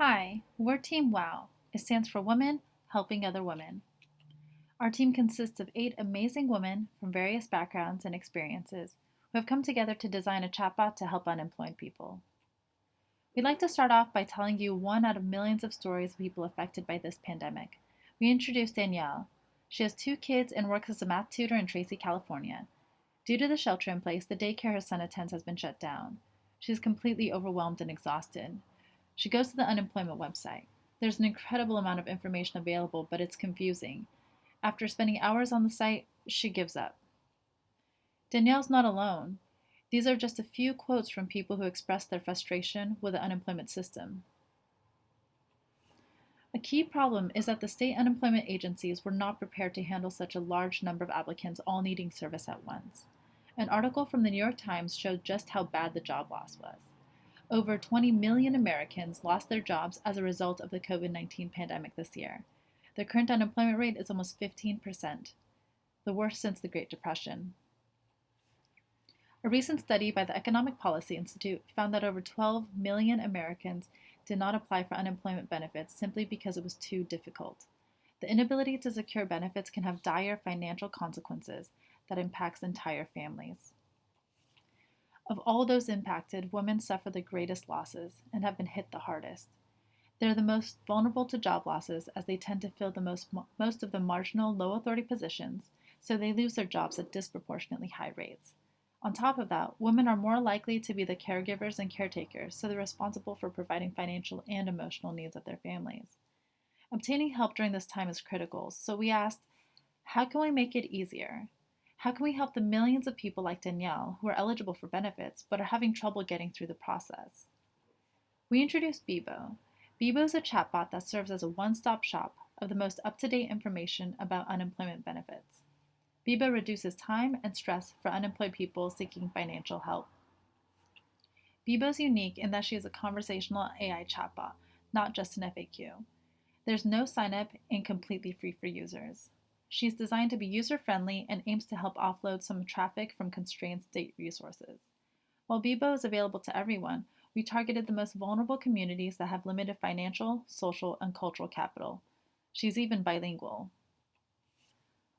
Hi, we're Team WOW. It stands for Women Helping Other Women. Our team consists of 8 amazing women from various backgrounds and experiences who have come together to design a chatbot to help unemployed people. We'd like to start off by telling you one out of millions of stories of people affected by this pandemic. We introduced Danielle. She has 2 kids and works as a math tutor in Tracy, California. Due to the shelter in place, the daycare her son attends has been shut down. She is completely overwhelmed and exhausted. She goes to the unemployment website. There's an incredible amount of information available, but it's confusing. After spending hours on the site, she gives up. Danielle's not alone. These are just a few quotes from people who express their frustration with the unemployment system. A key problem is that the state unemployment agencies were not prepared to handle such a large number of applicants all needing service at once. An article from the New York Times showed just how bad the job loss was. Over 20 million Americans lost their jobs as a result of the COVID-19 pandemic this year. The current unemployment rate is almost 15%, the worst since the Great Depression. A recent study by the Economic Policy Institute found that over 12 million Americans did not apply for unemployment benefits simply because it was too difficult. The inability to secure benefits can have dire financial consequences that impacts entire families. Of all those impacted, women suffer the greatest losses and have been hit the hardest. They're the most vulnerable to job losses as they tend to fill the most of the marginal low authority positions, so they lose their jobs at disproportionately high rates. On top of that, women are more likely to be the caregivers and caretakers, so they're responsible for providing financial and emotional needs of their families. Obtaining help during this time is critical, so we asked, how can we make it easier? How can we help the millions of people like Danielle who are eligible for benefits but are having trouble getting through the process? We introduced BEBO. BEBO is a chatbot that serves as a one-stop shop of the most up-to-date information about unemployment benefits. BEBO reduces time and stress for unemployed people seeking financial help. BEBO is unique in that she is a conversational AI chatbot, not just an FAQ. There's no sign-up and completely free for users. She's designed to be user-friendly and aims to help offload some traffic from constrained state resources. While BEBO is available to everyone, we targeted the most vulnerable communities that have limited financial, social, and cultural capital. She's even bilingual.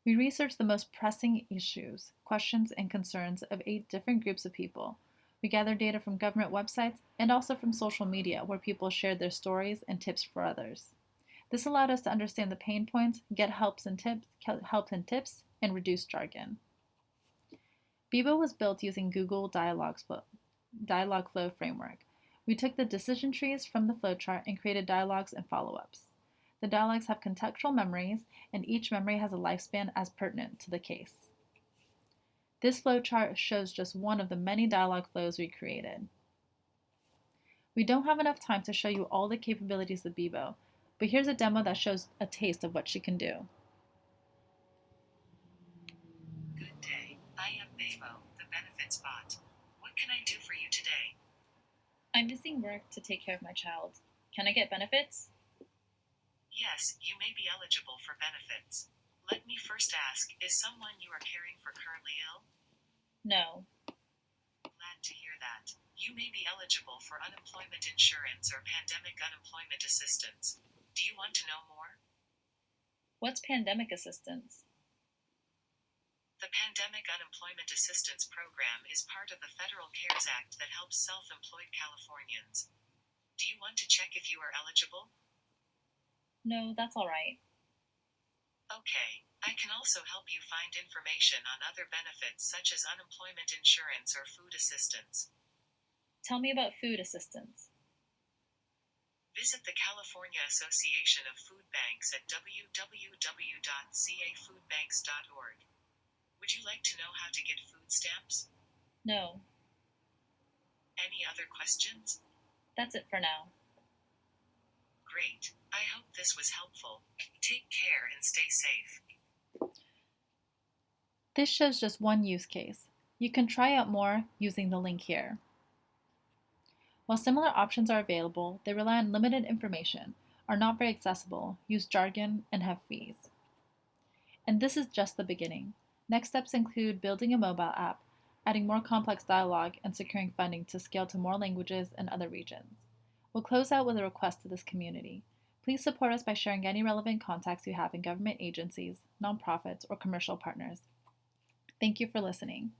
We researched the most pressing issues, questions, and concerns of 8 different groups of people. We gathered data from government websites and also from social media where people shared their stories and tips for others. This allowed us to understand the pain points, get help and tips, and reduce jargon. BEBO was built using Google Dialogflow framework. We took the decision trees from the flowchart and created dialogues and follow-ups. The dialogues have contextual memories, and each memory has a lifespan as pertinent to the case. This flowchart shows just one of the many dialogue flows we created. We don't have enough time to show you all the capabilities of BEBO, but here's a demo that shows a taste of what she can do. Good day, I am BEBO, the benefits bot. What can I do for you today? I'm missing work to take care of my child. Can I get benefits? Yes, you may be eligible for benefits. Let me first ask, is someone you are caring for currently ill? No. Glad to hear that. You may be eligible for unemployment insurance or pandemic unemployment assistance. Do you want to know more? What's pandemic assistance? The Pandemic Unemployment Assistance Program is part of the Federal CARES Act that helps self-employed Californians. Do you want to check if you are eligible? No, that's all right. Okay, I can also help you find information on other benefits such as unemployment insurance or food assistance. Tell me about food assistance. Visit the California Association of Food Banks at www.cafoodbanks.org. Would you like to know how to get food stamps? No. Any other questions? That's it for now. Great. I hope this was helpful. Take care and stay safe. This shows just one use case. You can try out more using the link here. While similar options are available, they rely on limited information, are not very accessible, use jargon, and have fees. And this is just the beginning. Next steps include building a mobile app, adding more complex dialogue, and securing funding to scale to more languages and other regions. We'll close out with a request to this community. Please support us by sharing any relevant contacts you have in government agencies, nonprofits, or commercial partners. Thank you for listening.